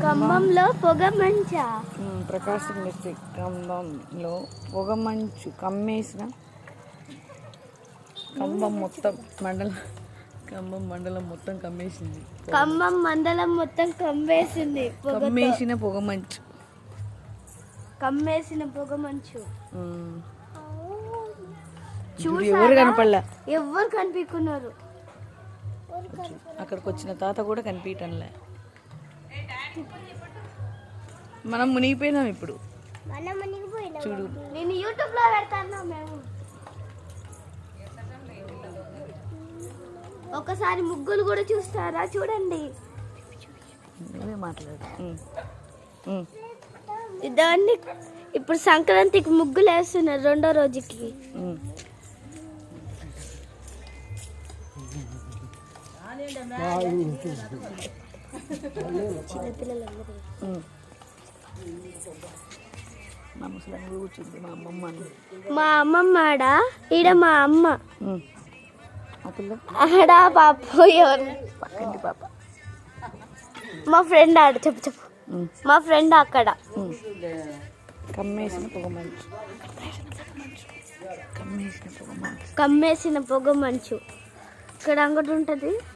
ఖమ్మంలో పొగ మంచ. ప్రకాశం డిస్ట్రిక్ట్ ఖమ్మంలో పొగ మంచు ఖమ్మం మండలం మొత్తం కమ్మేసింది. ఖమ్మం మండలం మొత్తం కమ్మేసింది. కమ్మేసిన పొగ మంచు. కమ్మేసిన పొగ మంచు. ఎవరు కనపడలే, ఎవరు కనిపించుకున్నారు. అక్కడికి వచ్చిన తాత కూడా కనిపించటంలే. మనం మునిగిపోయినాం ఇప్పుడు. చూడు, నేను యూట్యూబ్ లో పెడతాను. మేము ఒకసారి ముగ్గులు కూడా చూస్తారా? చూడండి. దాన్ని ఇప్పుడు సంక్రాంతికి ముగ్గులు వేస్తున్నారు రెండో రోజుకి. మా అమ్మమ్మ ఆడా, ఈడ మా అమ్మ ఆడా. పాప పాప మా ఫ్రెండ్ ఆడ. చెప్పు. మా ఫ్రెండ్ అక్కడ. కమ్మేసిన పొగ మంచు. ఇక్కడ అంగటి ఉంటుంది.